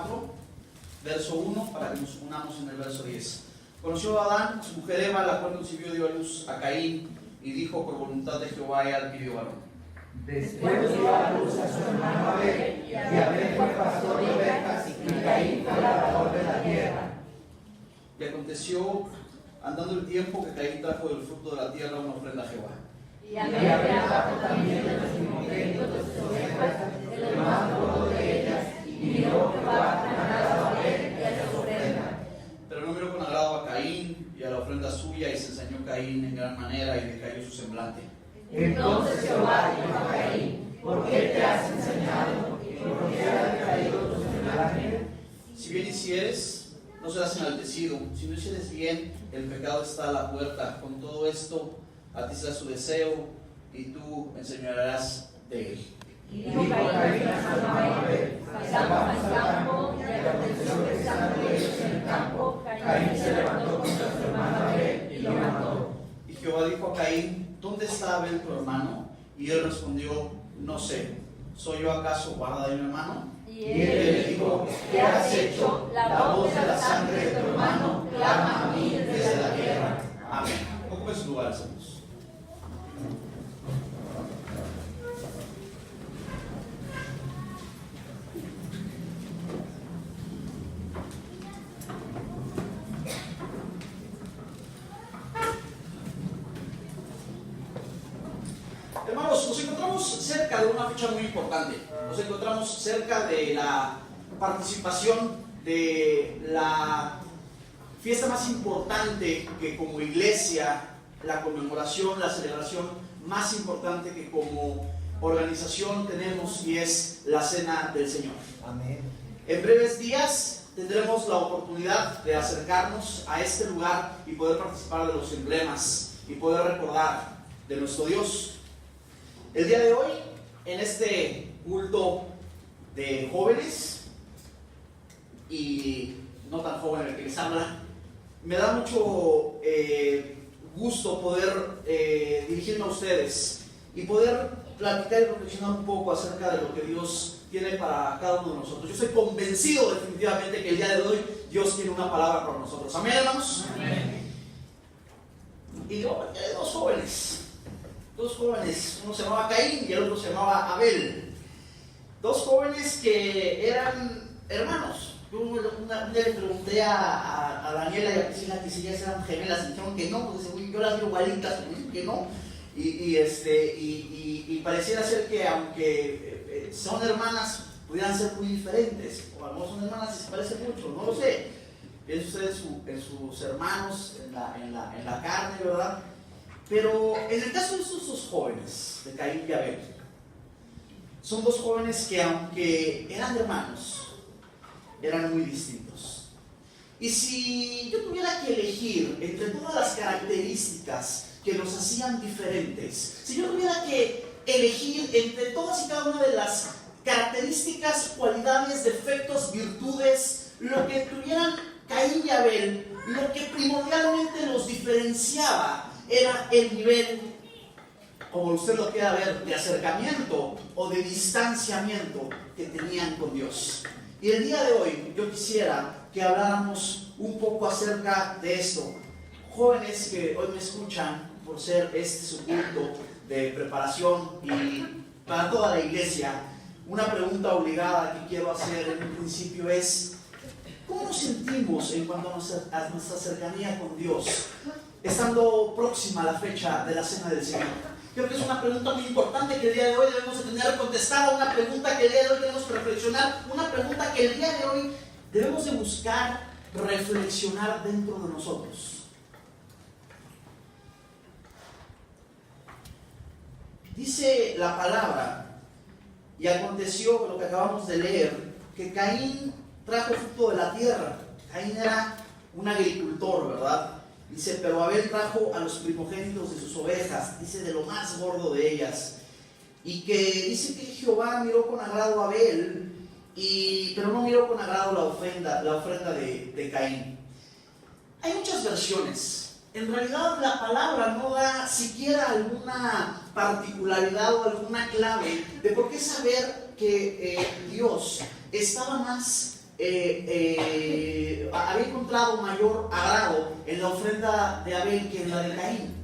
4, verso 1, para que nos unamos en el verso 10. Conoció a Adán, su mujer Eva, la cual concibió dio a luz a Caín, y dijo: por voluntad de Jehová he adquirido varón. Después dio a luz a su hermano Abel, y Abel fue pastor de ovejas, y Caín fue labrador de la tierra. Y aconteció, andando el tiempo, que Caín trajo del fruto de la tierra una ofrenda a Jehová. Y Abel trajo también de los primogénitos de sus ovejas, el más gordo de ellas, y miró Jehová con agrado a Abel y a su ofrenda. Pero no miró con agrado a Caín y a la ofrenda suya, y se ensañó Caín en gran manera, y decayó su semblante. Entonces Jehová dijo a Caín: ¿por qué te has ensañado? ¿Y por qué ha decaído tu semblante? Si bien hicieres, no serás enaltecido. Si no hicieres bien, el pecado está a la puerta. Con todo esto, a ti será su deseo, y tú enseñarás de él. Y dijo Caín a su hermano Abel: salgamos al campo. Y aconteció que estando ellos en el campo, Caín se levantó contra su hermano Abel y lo mató. Y Jehová dijo a Caín: ¿dónde está Abel tu hermano? Y él respondió: no sé. ¿Soy yo acaso guarda de mi hermano? Y él le dijo: ¿qué has hecho? La voz de la sangre de tu hermano clama a mí desde la tierra. Amén. Ocupe su lugar, hermanos. Hermanos, nos encontramos cerca de una fecha muy importante. Nos encontramos cerca de la participación de la fiesta más importante que como iglesia, la conmemoración, la celebración más importante que como organización tenemos, y es la Cena del Señor. Amén. En breves días tendremos la oportunidad de acercarnos a este lugar y poder participar de los emblemas y poder recordar de nuestro Dios. El día de hoy, en este culto de jóvenes y no tan joven el que les habla, me da mucho gusto poder dirigirme a ustedes y poder platicar y reflexionar un poco acerca de lo que Dios tiene para cada uno de nosotros. Yo estoy convencido definitivamente que el día de hoy Dios tiene una palabra para nosotros. ¿Amén, hermanos? Amén. Y yo hay dos jóvenes, uno se llamaba Caín y el otro se llamaba Abel. Dos jóvenes que eran hermanos. Yo un día le pregunté a Daniela y a Priscila que si ellas eran gemelas, y dijeron que no, porque yo las veo igualitas, que no. Y pareciera ser que aunque son hermanas, pudieran ser muy diferentes, o a lo mejor son hermanas y se parecen mucho, no lo sé. Piensen ustedes en sus hermanos, en la carne, ¿verdad? Pero en el caso de estos dos jóvenes, de Caín y Abel, son dos jóvenes que aunque eran hermanos, eran muy distintos. Y si yo tuviera que elegir entre todas las características que los hacían diferentes, si yo tuviera que elegir entre todas y cada una de las características, cualidades, defectos, virtudes, lo que tuvieran Caín y Abel, lo que primordialmente los diferenciaba era el nivel, como usted lo quiera ver, de acercamiento o de distanciamiento que tenían con Dios. Y el día de hoy yo quisiera que habláramos un poco acerca de esto. Jóvenes que hoy me escuchan, por ser este su culto de preparación y para toda la iglesia, una pregunta obligada que quiero hacer en un principio es: ¿cómo nos sentimos en cuanto a nuestra cercanía con Dios, estando próxima a la fecha de la Cena del Señor? Creo que es una pregunta muy importante que el día de hoy debemos de tener contestada, una pregunta que el día de hoy tenemos que reflexionar, una pregunta que el día de hoy debemos de buscar reflexionar dentro de nosotros. Dice la palabra, y aconteció lo que acabamos de leer, que Caín trajo fruto de la tierra. Caín era un agricultor, ¿verdad? Dice, pero Abel trajo a los primogénitos de sus ovejas, dice, de lo más gordo de ellas. Y que dice que Jehová miró con agrado a Abel, pero no miró con agrado la ofrenda de Caín. Hay muchas versiones. En realidad la palabra no da siquiera alguna particularidad o alguna clave de por qué saber que Dios estaba más había encontrado mayor agrado en la ofrenda de Abel que en la de Caín.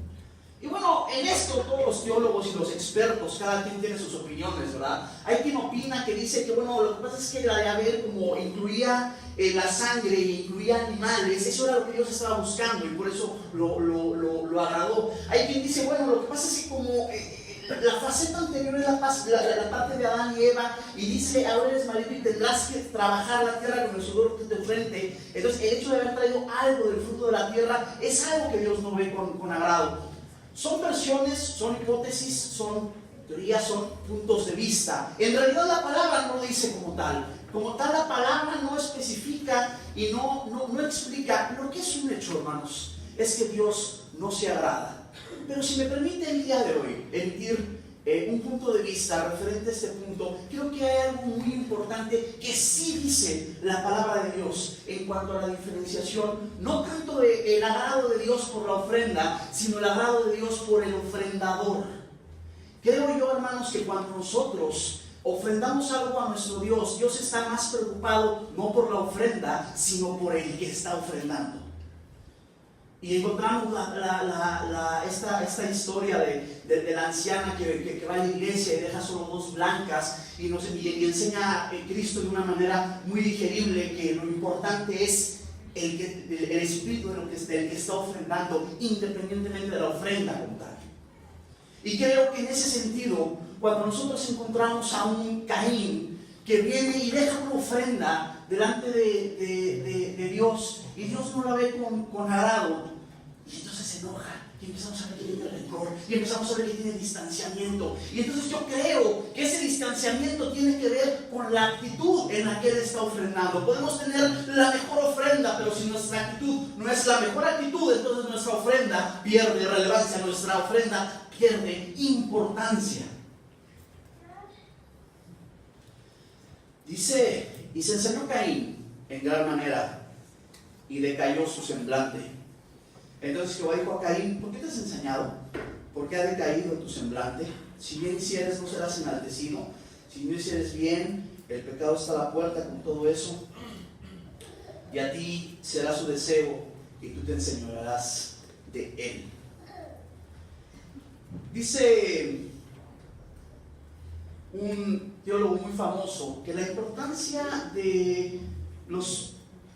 Y bueno, en esto todos los teólogos y los expertos, cada quien tiene sus opiniones, ¿verdad? Hay quien opina que dice que bueno, lo que pasa es que la de Abel, como incluía la sangre y incluía animales, eso era lo que Dios estaba buscando y por eso lo agradó. Hay quien dice, bueno, lo que pasa es que como la faceta anterior es la parte de Adán y Eva, y dice, ahora eres marido y tendrás que trabajar la tierra con el sudor de tu frente. Entonces el hecho de haber traído algo del fruto de la tierra es algo que Dios no ve con agrado. Son versiones, son hipótesis, son teorías, son puntos de vista. En realidad la palabra no lo dice como tal. Como tal la palabra no especifica y no explica lo que es un hecho, hermanos. Es que Dios no se agrada. Pero si me permite el día de hoy emitir un punto de vista referente a este punto, creo que hay algo muy importante que sí dice la palabra de Dios en cuanto a la diferenciación, no tanto del agrado de Dios por la ofrenda, sino el agrado de Dios por el ofrendador. Creo yo, hermanos, que cuando nosotros ofrendamos algo a nuestro Dios, Dios está más preocupado no por la ofrenda, sino por el que está ofrendando. Y encontramos esta historia de la anciana que va a la iglesia y deja solo 2 blancas y enseña a Cristo de una manera muy digerible que lo importante es el espíritu del que está ofrendando, independientemente de la ofrenda como tal. Y creo que en ese sentido, cuando nosotros encontramos a un Caín que viene y deja una ofrenda delante de Dios, y Dios no la ve con agrado, y entonces se enoja, y empezamos a ver que tiene rencor, y empezamos a ver que tiene distanciamiento. Y entonces yo creo que ese distanciamiento tiene que ver con la actitud en la que Él está ofrendando. Podemos tener la mejor ofrenda, pero si nuestra actitud no es la mejor actitud, entonces nuestra ofrenda pierde relevancia, nuestra ofrenda pierde importancia. Dice, y se enseñó Caín en gran manera, y decayó su semblante. Entonces Jehová dijo a Caín, ¿por qué te has enseñado? ¿Por qué ha decaído tu semblante? Si bien hicieres, no serás enaltecido. Si no hicieres bien, el pecado está a la puerta con todo eso. Y a ti será su deseo, y tú te enseñorearás de él. Dice un teólogo muy famoso que la importancia de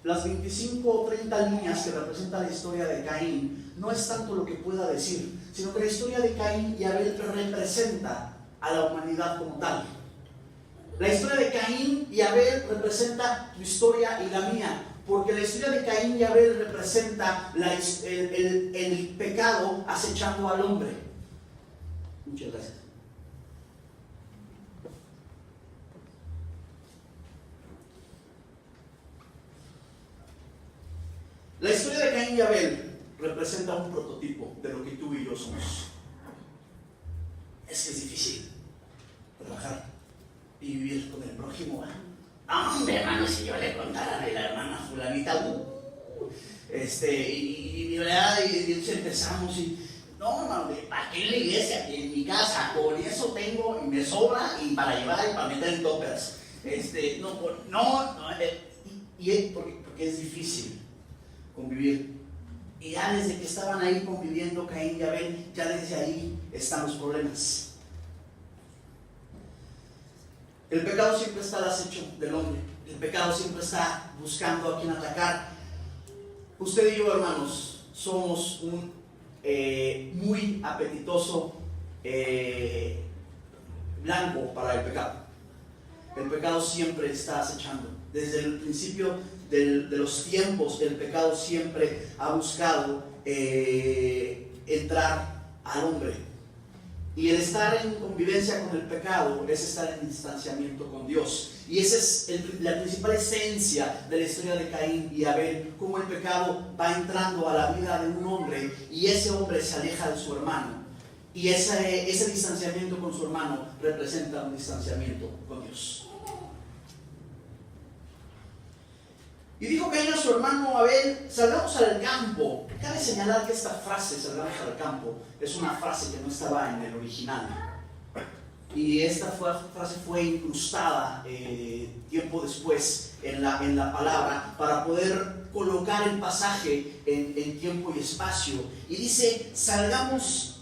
las 25 o 30 líneas que representan la historia de Caín no es tanto lo que pueda decir, sino que la historia de Caín y Abel representa a la humanidad como tal. La historia de Caín y Abel representa tu historia y la mía, porque la historia de Caín y Abel representa el pecado acechando al hombre. Muchas gracias. La historia de Caín y Abel representa un prototipo de lo que tú y yo somos. Es que es difícil trabajar y vivir con el prójimo. Hombre, hermano, si yo le contara de la hermana fulanita, y empezamos y no, ¿para qué en la iglesia? En mi casa, con eso tengo y me sobra y para llevar y para meter en toppers. Porque es difícil convivir. Y ya desde que estaban ahí conviviendo Caín y Abel, ya desde ahí están los problemas. El pecado siempre está al acecho del hombre. El pecado siempre está buscando a quien atacar. Usted y yo, hermanos, somos un muy apetitoso blanco para el pecado. El pecado siempre está acechando. Desde el principio de los tiempos, el pecado siempre ha buscado entrar al hombre. Y el estar en convivencia con el pecado es estar en distanciamiento con Dios. Y esa es la principal esencia de la historia de Caín y Abel, cómo el pecado va entrando a la vida de un hombre y ese hombre se aleja de su hermano. Y ese distanciamiento con su hermano representa un distanciamiento con Dios. Y dijo Caín a su hermano Abel, salgamos al campo. Cabe señalar que esta frase, salgamos al campo, es una frase que no estaba en el original. Y esta frase fue incrustada tiempo después en la palabra para poder colocar el pasaje en tiempo y espacio. Y dice: salgamos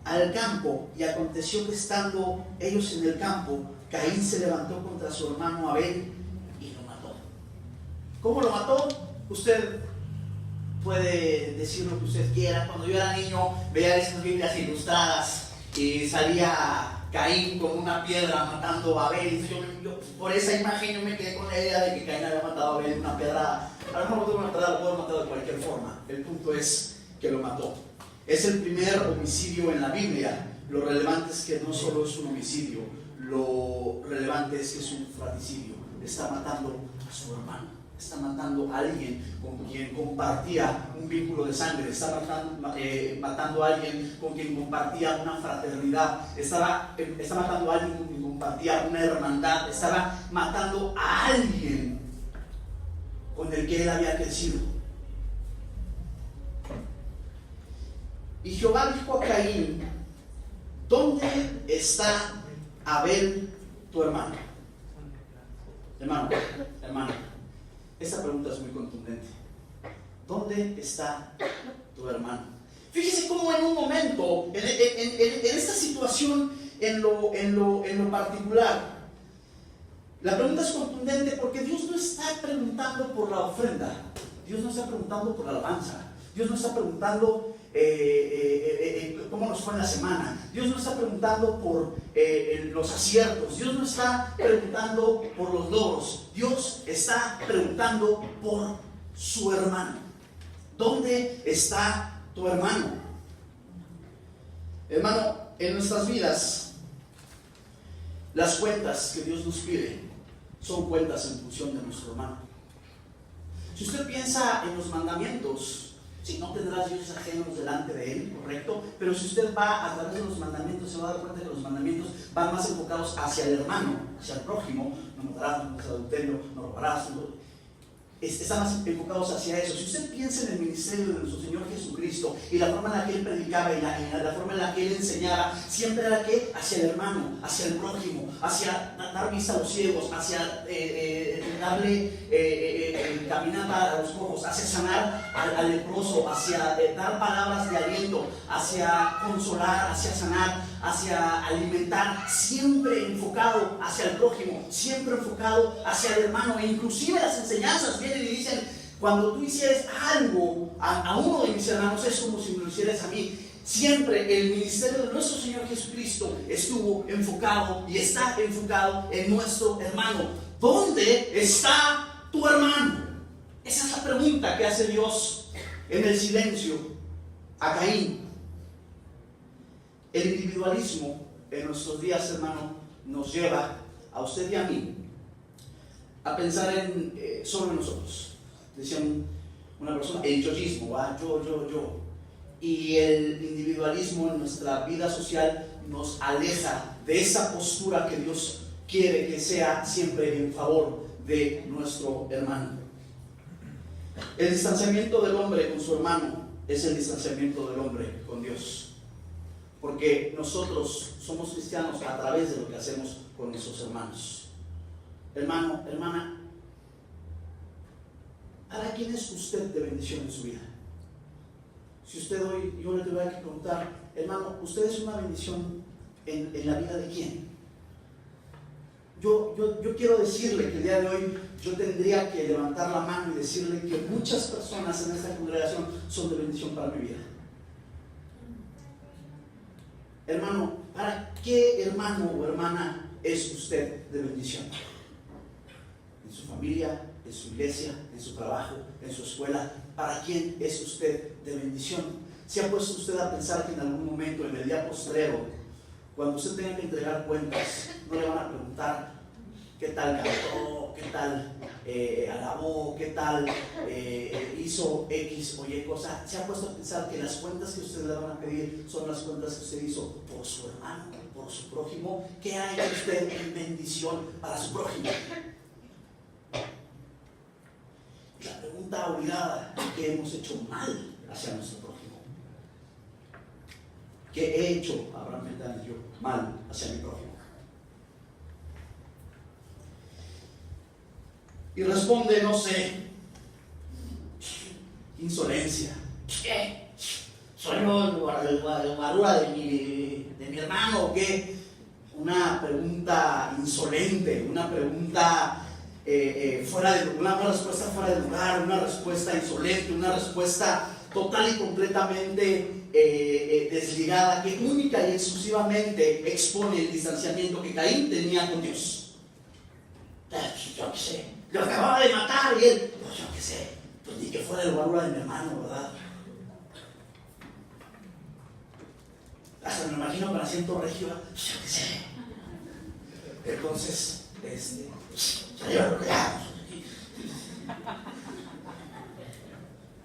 al campo. Y aconteció que estando ellos en el campo, Caín se levantó contra su hermano Abel y lo mató. ¿Cómo lo mató? Usted puede decir lo que usted quiera. Cuando yo era niño veía esas Biblias ilustradas y salía Caín con una piedra matando a Abel. Yo, por esa imagen yo me quedé con la idea de que Caín había matado a Abel con una piedra. A lo mejor lo pudo haber matado de cualquier forma. El punto es que lo mató. Es el primer homicidio en la Biblia. Lo relevante es que no solo es un homicidio, lo relevante es que es un fratricidio. Está matando a su hermano. Está matando a alguien con quien compartía un vínculo de sangre. Está matando a alguien con quien compartía una fraternidad. Está matando a alguien con quien compartía una hermandad. Estaba matando a alguien con el que él había crecido. Y Jehová dijo a Caín: ¿dónde está Abel tu hermano? Hermano, esta pregunta es muy contundente. ¿Dónde está tu hermano? Fíjese cómo en un momento, en esta situación, en lo particular, la pregunta es contundente porque Dios no está preguntando por la ofrenda. Dios no está preguntando por la alabanza. Dios no está preguntando cómo nos fue en la semana. Dios no está preguntando por los aciertos. Dios no está preguntando por los logros. Dios está preguntando por su hermano. ¿Dónde está tu hermano? Hermano, en nuestras vidas, las cuentas que Dios nos pide son cuentas en función de nuestro hermano. Si usted piensa en los mandamientos, sí, no tendrás dioses ajenos delante de él, correcto, pero si usted va a través de los mandamientos, se va a dar cuenta que los mandamientos van más enfocados hacia el hermano, hacia el prójimo. No matarás, no cometerás adulterio, no robarás. Están más enfocados hacia eso. Si usted piensa en el ministerio de nuestro Señor Jesucristo y la forma en la que Él predicaba y la forma en la que Él enseñaba, siempre era que hacia el hermano, hacia el prójimo, hacia dar vista a los ciegos, hacia darle caminata a los cojos, hacia sanar al leproso, hacia dar palabras de aliento, hacia consolar, hacia sanar, hacia alimentar, siempre enfocado hacia el prójimo, siempre enfocado hacia el hermano. E inclusive las enseñanzas vienen y dicen: cuando tú hicieras algo a uno de mis hermanos, es como si me lo hicieras a mí. Siempre el ministerio de nuestro Señor Jesucristo estuvo enfocado y está enfocado en nuestro hermano. ¿Dónde está tu hermano? Esa es la pregunta que hace Dios en el silencio a Caín. El individualismo en nuestros días, hermano, nos lleva a usted y a mí a pensar en solo nosotros. Decían una persona, el yoísmo, yo. Y el individualismo en nuestra vida social nos aleja de esa postura que Dios quiere que sea siempre en favor de nuestro hermano. El distanciamiento del hombre con su hermano es el distanciamiento del hombre con Dios. Porque nosotros somos cristianos a través de lo que hacemos con nuestros hermanos. Hermano, hermana, ¿para quién es usted de bendición en su vida? Si usted hoy, yo le tuviera que preguntar, hermano, ¿usted es una bendición en la vida de quién? Yo quiero decirle que el día de hoy yo tendría que levantar la mano y decirle que muchas personas en esta congregación son de bendición para mi vida. Hermano, ¿para qué hermano o hermana es usted de bendición? En su familia, en su iglesia, en su trabajo, en su escuela. ¿Para quién es usted de bendición? ¿Se ha puesto usted a pensar que en algún momento, en el día postrero, cuando usted tenga que entregar cuentas, no le van a preguntar qué tal cantó, qué tal alabó, qué tal hizo X o Y cosa? ¿Se ha puesto a pensar que las cuentas que usted le van a pedir son las cuentas que usted hizo por su hermano, por su prójimo? ¿Qué ha hecho usted en bendición para su prójimo? La pregunta obligada: ¿qué hemos hecho mal hacia nuestro prójimo? ¿Qué he hecho, Abraham Fernández, yo, mal hacia mi prójimo? Y responde, no sé, insolencia. ¿Qué? ¿Soy yo la guarura de mi hermano o qué? Una pregunta insolente, una pregunta una respuesta fuera de lugar, una respuesta insolente, una respuesta total y completamente desligada, que única y exclusivamente expone el distanciamiento que Caín tenía con Dios. Yo qué sé, lo acababa de matar y él, pues yo qué sé, pues ni que fuera el guarura de mi hermano, ¿verdad? Hasta me imagino con acento regio, yo qué sé. Entonces,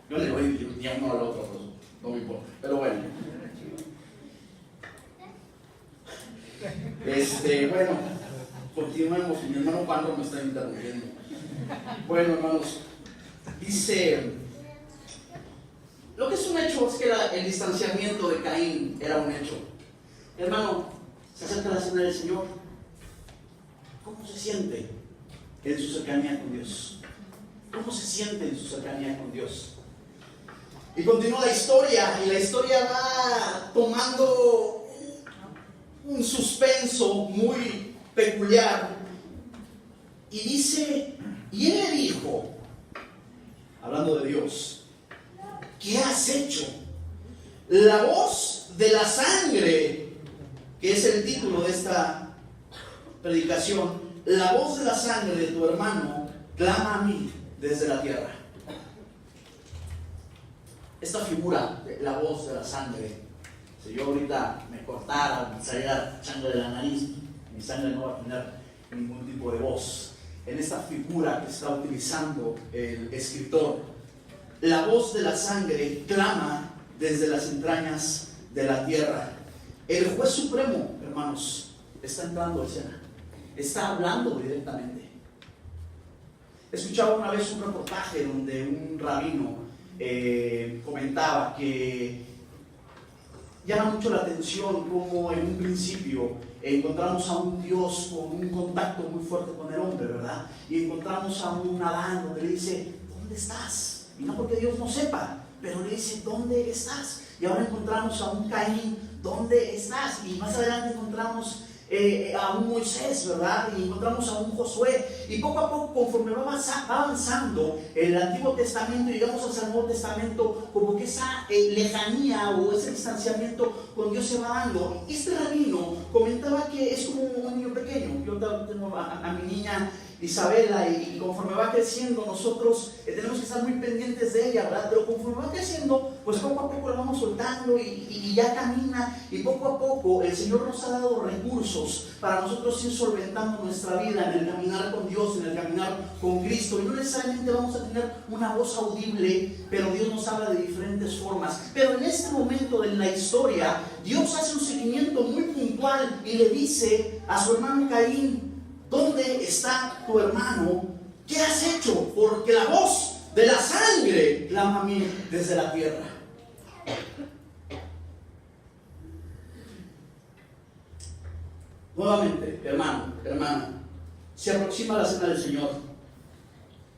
yo le voy ni a uno al otro, pues, no me importa, pero bueno. Bueno, continuemos, mi hermano Juan me está interrumpiendo. Bueno, hermanos, dice, lo que es un hecho es que el distanciamiento de Caín era un hecho. Hermano, se acerca la cena del Señor. ¿Cómo se siente en su cercanía con Dios? ¿Cómo se siente en su cercanía con Dios? Y continúa la historia, y la historia va tomando un suspenso muy peculiar. Y dice, y él le dijo, hablando de Dios, ¿qué has hecho? La voz de la sangre, que es el título de esta predicación, la voz de la sangre de tu hermano clama a mí desde la tierra. Esta figura de la voz de la sangre, si yo ahorita me cortara, me saliera sangre de la nariz, mi sangre no va a tener ningún tipo de voz. En esta figura que está utilizando el escritor, la voz de la sangre clama desde las entrañas de la tierra. El juez supremo, hermanos, está entrando a escena. Está hablando directamente. Escuchaba una vez un reportaje donde un rabino comentaba que llama mucho la atención cómo en un principio encontramos a un Dios con un contacto muy fuerte con el hombre, ¿verdad? Y encontramos a un Adán donde le dice, ¿dónde estás? Y no porque Dios no sepa, pero le dice, ¿dónde estás? Y ahora encontramos a un Caín, ¿dónde estás? Y más adelante encontramos a un Moisés, ¿verdad? Y encontramos a un Josué. Y poco a poco, conforme va avanzando el Antiguo Testamento, llegamos al Nuevo Testamento, como que esa lejanía o ese distanciamiento con Dios se va dando. Este rabino comentaba que es como un niño pequeño. Yo tengo a mi niña Isabela, y conforme va creciendo nosotros tenemos que estar muy pendientes de ella, ¿verdad? Pero conforme va creciendo, pues poco a poco la vamos soltando y ya camina, y poco a poco el Señor nos ha dado recursos para nosotros ir solventando nuestra vida en el caminar con Dios, en el caminar con Cristo. Y no necesariamente vamos a tener una voz audible, pero Dios nos habla de diferentes formas. Pero en este momento de la historia, Dios hace un seguimiento muy puntual y le dice a su hermano Caín, ¿dónde está tu hermano? ¿Qué has hecho? Porque la voz de la sangre clama a mí desde la tierra. Nuevamente, hermano, hermana, se aproxima la cena del Señor.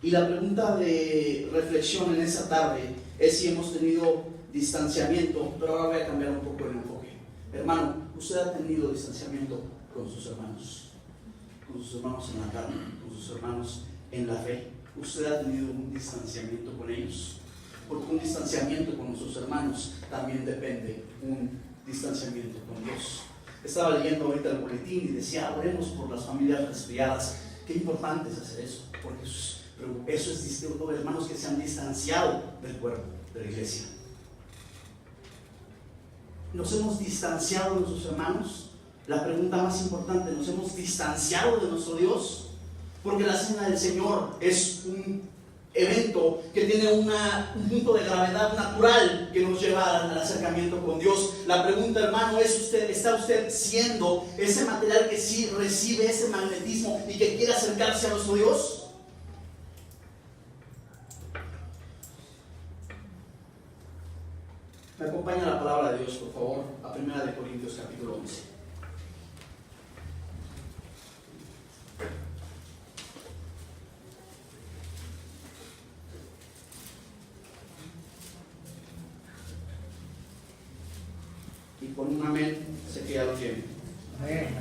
Y la pregunta de reflexión en esa tarde es si hemos tenido distanciamiento, pero ahora voy a cambiar un poco el enfoque. Hermano, ¿usted ha tenido distanciamiento con sus hermanos? Con sus hermanos en la carne, con sus hermanos en la fe. ¿Usted ha tenido un distanciamiento con ellos? Porque un distanciamiento con nuestros hermanos también depende un distanciamiento con Dios. Estaba leyendo ahorita el boletín y decía, oremos por las familias resfriadas. Qué importante es hacer eso, porque eso es distinto, hermanos que se han distanciado del cuerpo de la iglesia. ¿Nos hemos distanciado de nuestros hermanos? La pregunta más importante, ¿nos hemos distanciado de nuestro Dios? Porque la cena del Señor es un evento que tiene un punto de gravedad natural que nos lleva al acercamiento con Dios. La pregunta, hermano, es ¿está usted siendo ese material que sí recibe ese magnetismo y que quiere acercarse a nuestro Dios? Me acompaña la palabra de Dios, por favor, a 1 Corintios capítulo 11. con un amén, sé que ya lo tienen. Amén.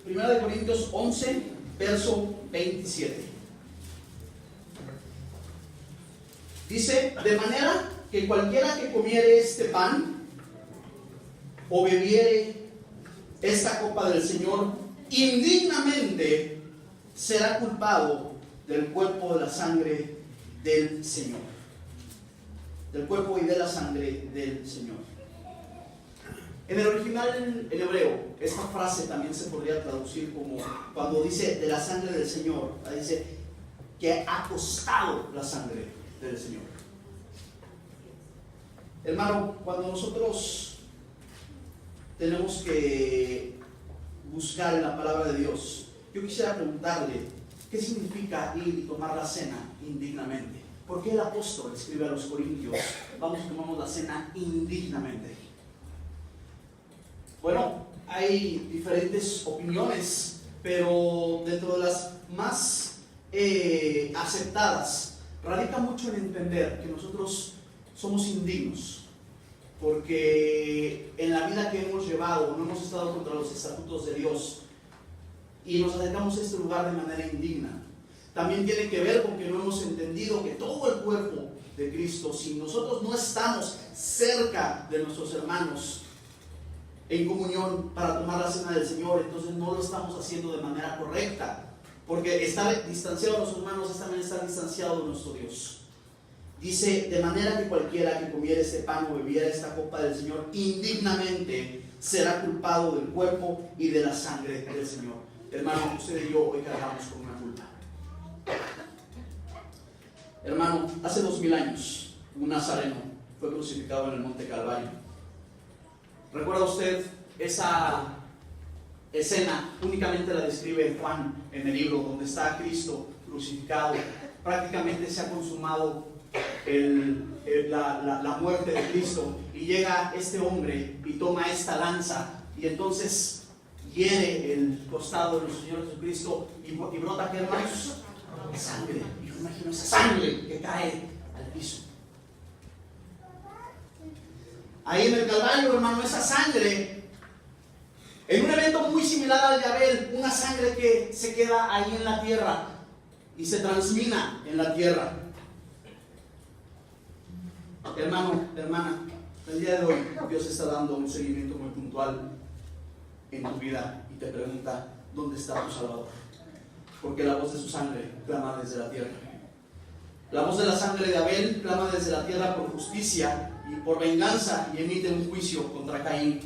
Primera de Corintios 11, verso 27. Dice, de manera que cualquiera que comiere este pan o bebiere esta copa del Señor indignamente será culpado del cuerpo de la sangre del Señor. Del cuerpo y de la sangre del Señor. En el original, en hebreo, esta frase también se podría traducir como cuando dice de la sangre del Señor, dice que ha costado la sangre del Señor. Hermano, cuando nosotros tenemos que buscar en la palabra de Dios, yo quisiera preguntarle, ¿qué significa ir y tomar la cena indignamente? ¿Por qué el apóstol escribe a los corintios, vamos y tomamos la cena indignamente? Bueno, hay diferentes opiniones, pero dentro de las más aceptadas, radica mucho en entender que nosotros somos indignos, porque en la vida que hemos llevado no hemos estado contra los estatutos de Dios y nos acercamos a este lugar de manera indigna. También tiene que ver con que no hemos entendido que todo el cuerpo de Cristo, si nosotros no estamos cerca de nuestros hermanos en comunión para tomar la cena del Señor, entonces no lo estamos haciendo de manera correcta, porque estar distanciado de nuestros hermanos es también estar distanciado de nuestro Dios. Dice, de manera que cualquiera que comiera este pan o bebiera esta copa del Señor indignamente será culpado del cuerpo y de la sangre del Señor. Hermano, usted y yo hoy cargamos con una culpa. Hermano, hace 2000 años un nazareno fue crucificado en el Monte Calvario. ¿Recuerda usted esa escena? Únicamente la describe Juan en el libro, donde está Cristo crucificado. Prácticamente se ha consumado la muerte de Cristo, y llega este hombre y toma esta lanza y entonces hiere el costado de nuestro Señor Jesucristo y brota, ¿qué, hermanos? Sangre. Y yo imagino esa sangre que cae al piso. Ahí en el Calvario, hermano, esa sangre, en un evento muy similar al de Abel, una sangre que se queda ahí en la tierra y se transmina en la tierra. Hermano, hermana, el día de hoy Dios está dando un seguimiento muy puntual en tu vida y te pregunta, ¿dónde está tu Salvador? Porque la voz de su sangre clama desde la tierra. La voz de la sangre de Abel clama desde la tierra por justicia y por venganza y emite un juicio contra Caín.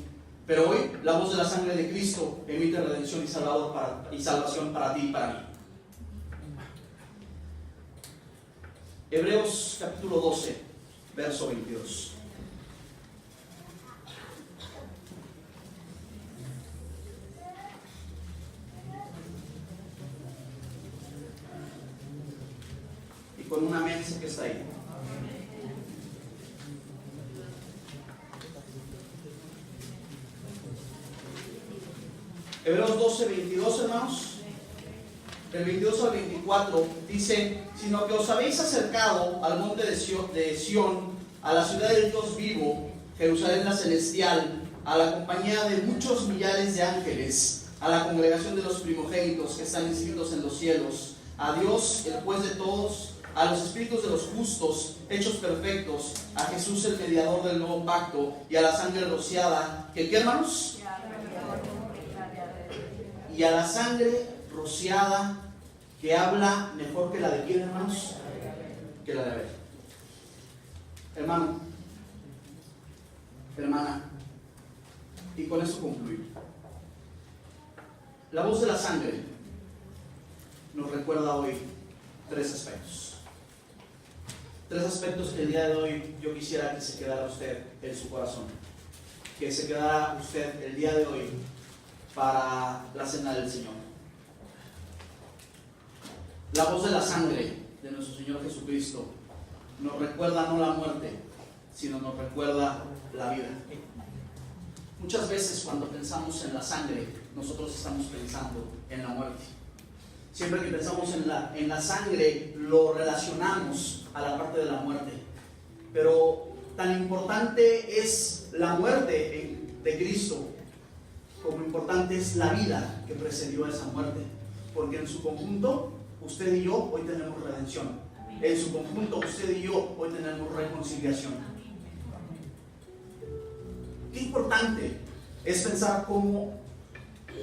Pero hoy la voz de la sangre de Cristo emite redención y salvación para ti y para mí. Hebreos capítulo 12, verso 22. Y con una mensa que está ahí. Hebreos 12, 22, hermanos. Del 22 al 24 dice, sino que os habéis acercado al monte de Sión, a la ciudad del Dios vivo, Jerusalén la celestial, a la compañía de muchos millares de ángeles, a la congregación de los primogénitos que están inscritos en los cielos, a Dios, el juez de todos, a los espíritus de los justos, hechos perfectos, a Jesús, el mediador del nuevo pacto, y a la sangre rociada, ¿qué, hermanos? Y a la sangre rociada, que habla mejor que la de quién, hermanos, que la de Abel. Hermano, hermana, y con esto concluir. La voz de la sangre nos recuerda hoy tres aspectos. Tres aspectos que el día de hoy yo quisiera que se quedara usted en su corazón. Que se quedara usted el día de hoy para la cena del Señor. La voz de la sangre de nuestro Señor Jesucristo nos recuerda no la muerte, sino nos recuerda la vida. Muchas veces cuando pensamos en la sangre, nosotros estamos pensando en la muerte. Siempre que pensamos en la sangre, lo relacionamos a la parte de la muerte. Pero tan importante es la muerte de Cristo como importante es la vida que precedió a esa muerte. Porque en su conjunto, usted y yo hoy tenemos redención. En su conjunto, usted y yo hoy tenemos reconciliación. Qué importante es pensar cómo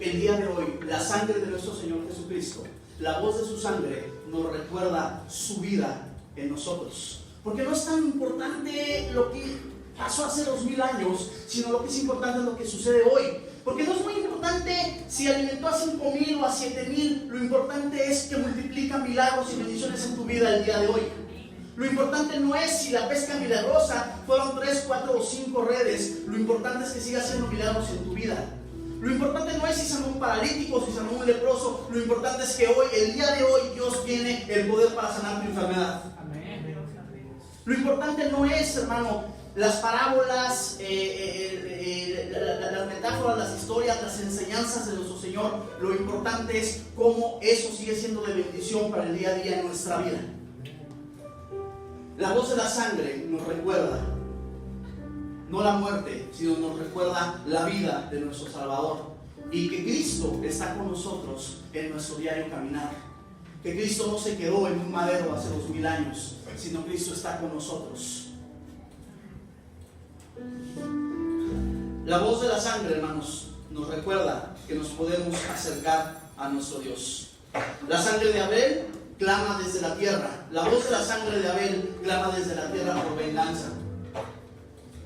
el día de hoy la sangre de nuestro Señor Jesucristo, la voz de su sangre, nos recuerda su vida en nosotros. Porque no es tan importante lo que pasó hace 2000 años, sino lo que es importante es lo que sucede hoy. Porque no es muy importante si alimentó a 5000 o a 7000, lo importante es que multiplica milagros y bendiciones en tu vida el día de hoy. Lo importante no es si la pesca milagrosa fueron 3, 4 o 5 redes, lo importante es que siga haciendo milagros en tu vida. Lo importante no es si sanó un paralítico, si sanó un leproso, lo importante es que hoy, el día de hoy, Dios tiene el poder para sanar tu enfermedad. Amén. Lo importante no es, hermano, las parábolas, las metáforas, las historias, las enseñanzas de nuestro Señor. Lo importante es cómo eso sigue siendo de bendición para el día a día en nuestra vida. La voz de la sangre nos recuerda, no la muerte, sino nos recuerda la vida de nuestro Salvador. Y que Cristo está con nosotros en nuestro diario caminar. Que Cristo no se quedó en un madero hace 2000 años, sino Cristo está con nosotros. La voz de la sangre, hermanos, nos recuerda que nos podemos acercar a nuestro Dios. La sangre de Abel clama desde la tierra. La voz de la sangre de Abel clama desde la tierra por venganza.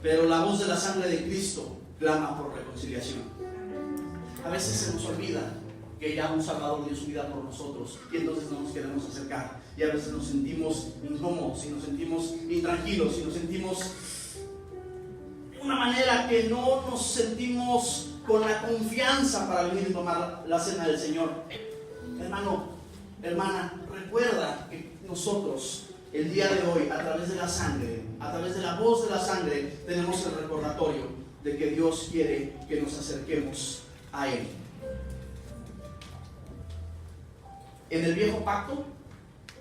Pero la voz de la sangre de Cristo clama por reconciliación. A veces se nos olvida que ya un Salvador dio su vida por nosotros y entonces no nos queremos acercar. Y a veces nos sentimos incómodos y nos sentimos intranquilos y nos sentimos de una manera que no nos sentimos con la confianza para venir y tomar la cena del Señor. Hermano, hermana, recuerda que nosotros el día de hoy, a través de la sangre, a través de la voz de la sangre, tenemos el recordatorio de que Dios quiere que nos acerquemos a Él. En el viejo pacto,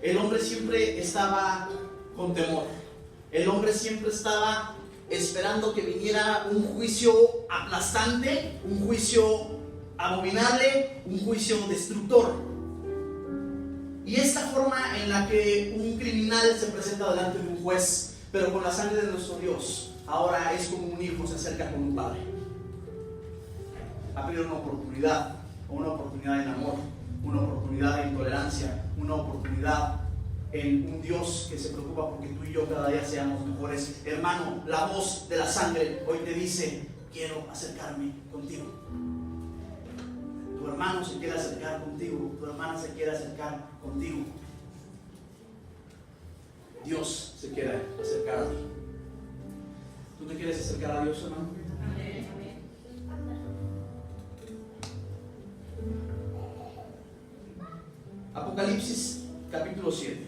el hombre siempre estaba con temor. El hombre siempre estaba esperando que viniera un juicio aplastante, un juicio abominable, un juicio destructor. Y esta forma en la que un criminal se presenta delante de un juez, pero con la sangre de nuestro Dios, ahora es como un hijo se acerca con un padre. Ha pedido una oportunidad en amor, una oportunidad en tolerancia, una oportunidad en un Dios que se preocupa porque tú y yo cada día seamos mejores. Hermano, la voz de la sangre hoy te dice: quiero acercarme contigo. Tu hermano se quiere acercar contigo, tu hermana se quiere acercar contigo. Dios se quiere acercar a ti. ¿Tú te quieres acercar a Dios, hermano? Amén. Apocalipsis capítulo 7.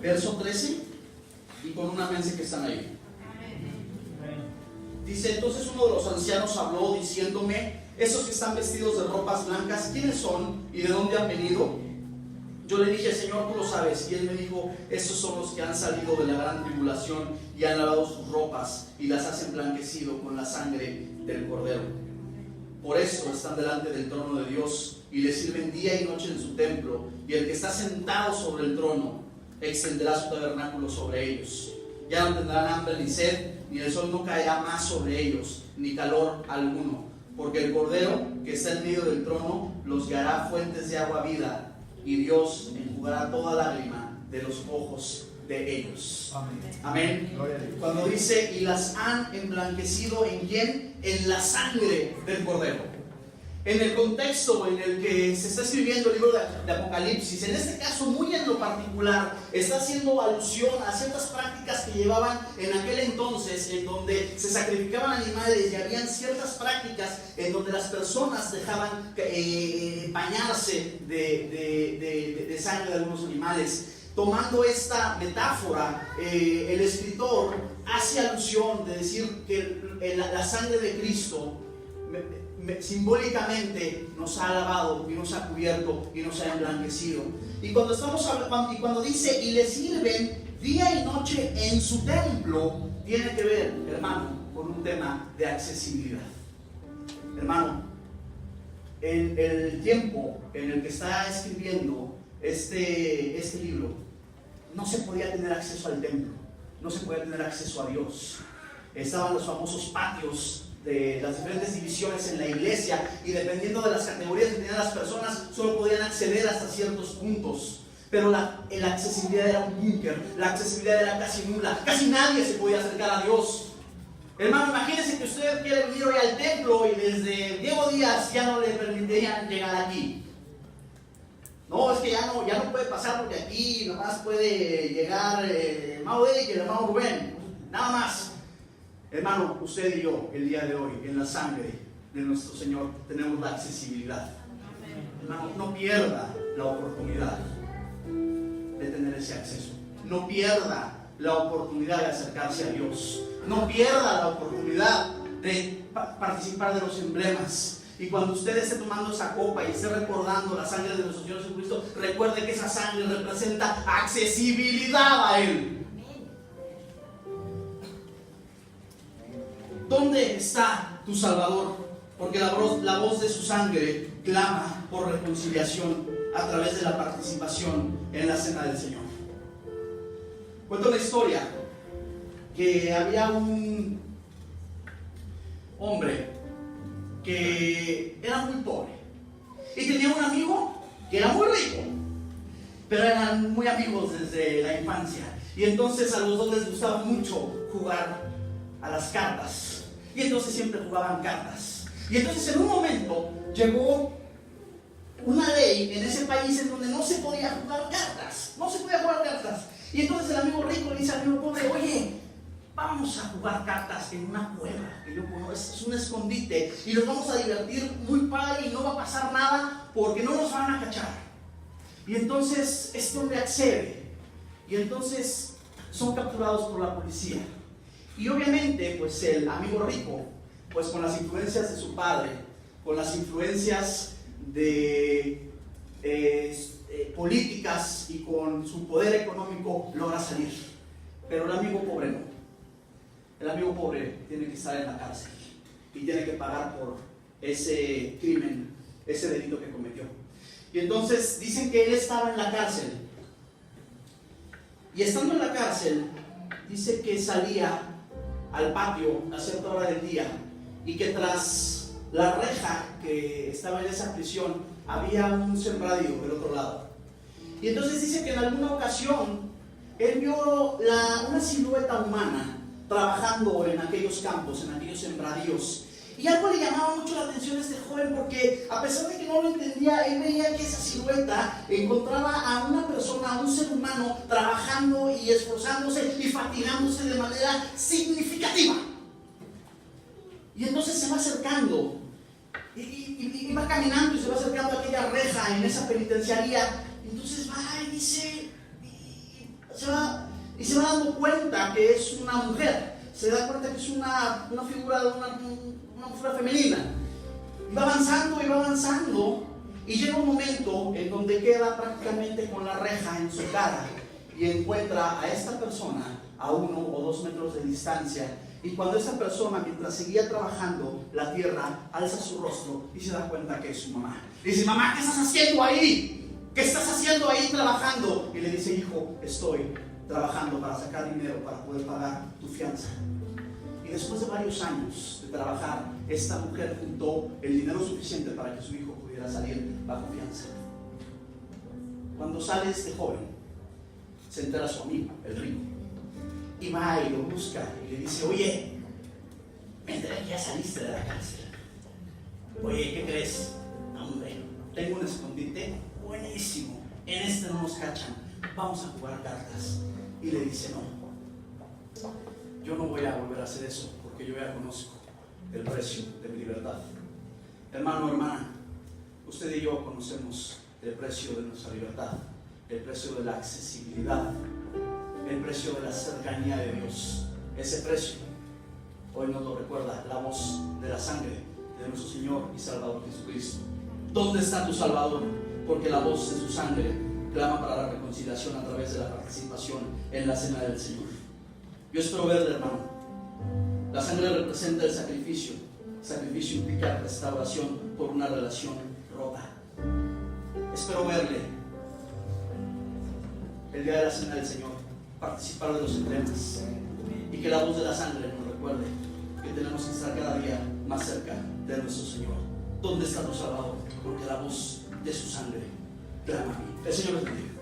Verso 13, y con una mensaje que están ahí. Dice: entonces uno de los ancianos habló diciéndome: esos que están vestidos de ropas blancas, ¿quiénes son y de dónde han venido? Yo le dije: Señor, tú lo sabes. Y él me dijo: estos son los que han salido de la gran tribulación y han lavado sus ropas y las has emblanquecido con la sangre del Cordero. Por eso están delante del trono de Dios y le sirven día y noche en su templo, y el que está sentado sobre el trono extenderá su tabernáculo sobre ellos. Ya no tendrán hambre ni sed, ni el sol no caerá más sobre ellos, ni calor alguno, porque el Cordero que está en medio del trono los guiará fuentes de agua vida, y Dios enjugará toda lágrima de los ojos de ellos. Amén. Cuando dice: y las han emblanquecido, ¿en quién? En la sangre del Cordero. En el contexto en el que se está escribiendo el libro de Apocalipsis, en este caso muy en lo particular, está haciendo alusión a ciertas prácticas que llevaban en aquel entonces, en donde se sacrificaban animales, y habían ciertas prácticas en donde las personas dejaban bañarse de sangre de algunos animales. tomando esta metáfora, el escritor hace alusión de decir que la sangre de Cristo simbólicamente nos ha lavado y nos ha cubierto y nos ha emblanquecido. Y cuando dice y le sirven día y noche en su templo, tiene que ver, hermano, con un tema de accesibilidad. Hermano, en el tiempo en el que está escribiendo este libro, no se podía tener acceso al templo, no se podía tener acceso a Dios. Estaban los famosos patios de las diferentes divisiones en la iglesia, y dependiendo de las categorías que tenían las personas, solo podían acceder hasta ciertos puntos. Pero la accesibilidad era un búnker, la accesibilidad era casi nula, casi nadie se podía acercar a Dios. Hermano, imagínese que usted quiere venir hoy al templo y desde Diego Díaz ya no le permitirían llegar aquí. No, es que ya no puede pasar porque aquí nomás puede llegar Mau Eric y el hermano Rubén, nada más. Hermano, usted y yo, el día de hoy, en la sangre de nuestro Señor, tenemos la accesibilidad. Hermano, no pierda la oportunidad de tener ese acceso. No pierda la oportunidad de acercarse a Dios. No pierda la oportunidad de participar de los emblemas. Y cuando usted esté tomando esa copa y esté recordando la sangre de nuestro Señor Jesucristo, recuerde que esa sangre representa accesibilidad a Él. ¿Dónde está tu Salvador? Porque la voz de su sangre clama por reconciliación a través de la participación en la cena del Señor. Cuento una historia que había un hombre que era muy pobre y tenía un amigo que era muy rico, pero eran muy amigos desde la infancia, y entonces a los dos les gustaba mucho jugar a las cartas. Y entonces siempre jugaban cartas. Y entonces en un momento llegó una ley en ese país en donde no se podía jugar cartas. No se podía jugar cartas. Y entonces el amigo rico le dice al amigo pobre: oye, vamos a jugar cartas en una cueva que yo conozco, es un escondite, y nos vamos a divertir muy padre y no va a pasar nada porque no nos van a cachar. Y entonces este hombre accede. Y entonces son capturados por la policía. Y obviamente, pues el amigo rico, pues con las influencias de su padre, con las influencias de políticas y con su poder económico, logra salir. Pero el amigo pobre no. El amigo pobre tiene que estar en la cárcel y tiene que pagar por ese crimen, ese delito que cometió. Y entonces dicen que él estaba en la cárcel. Y estando en la cárcel, dice que salía al patio a cierta hora del día, y que tras la reja que estaba en esa prisión había un sembradío del otro lado. Y entonces dice que en alguna ocasión él vio una silueta humana trabajando en aquellos campos, en aquellos sembradíos. Y algo le llamaba mucho la atención a este joven, porque a pesar de que no lo entendía, él veía que esa silueta encontraba a una persona, a un ser humano, trabajando y esforzándose y fatigándose de manera significativa. Y entonces se va acercando, y va caminando y se va acercando a aquella reja en esa penitenciaría. Entonces va y dice, y se va dando cuenta que es una mujer. Se da cuenta que es una figura de una figura femenina. Y va avanzando, y llega un momento en donde queda prácticamente con la reja en su cara, y encuentra a esta persona a 1 o 2 metros de distancia. Y cuando esta persona, mientras seguía trabajando la tierra, alza su rostro y se da cuenta que es su mamá. Le dice: mamá, ¿qué estás haciendo ahí? ¿Qué estás haciendo ahí trabajando? Y le dice: hijo, estoy trabajando para sacar dinero para poder pagar tu fianza. Y después de varios años de trabajar, esta mujer juntó el dinero suficiente para que su hijo pudiera salir bajo fianza. Cuando sale este joven, se entera su amigo, el rico, y va y lo busca y le dice: oye, me enteré que ya saliste de la cárcel. Oye, ¿qué crees? No, hombre, tengo un escondite buenísimo, en este no nos cachan, vamos a jugar cartas. Y le dice: no, yo no voy a volver a hacer eso, porque yo ya conozco el precio de mi libertad. Hermano, hermana, usted y yo conocemos el precio de nuestra libertad, el precio de la accesibilidad, el precio de la cercanía de Dios. Ese precio hoy nos lo recuerda la voz de la sangre de nuestro Señor y Salvador Jesucristo. ¿Dónde está tu Salvador? Porque la voz de su sangre clama para la reconciliación a través de la participación en la cena del Señor. Yo espero verle, hermano. La sangre representa el sacrificio. Sacrificio implica restauración por una relación rota. Espero verle el día de la cena del Señor, participar de los emblemas, y que la voz de la sangre nos recuerde que tenemos que estar cada día más cerca de nuestro Señor. ¿Dónde está tu Salvador? Porque la voz de su sangre clama a mí. El Señor les bendiga.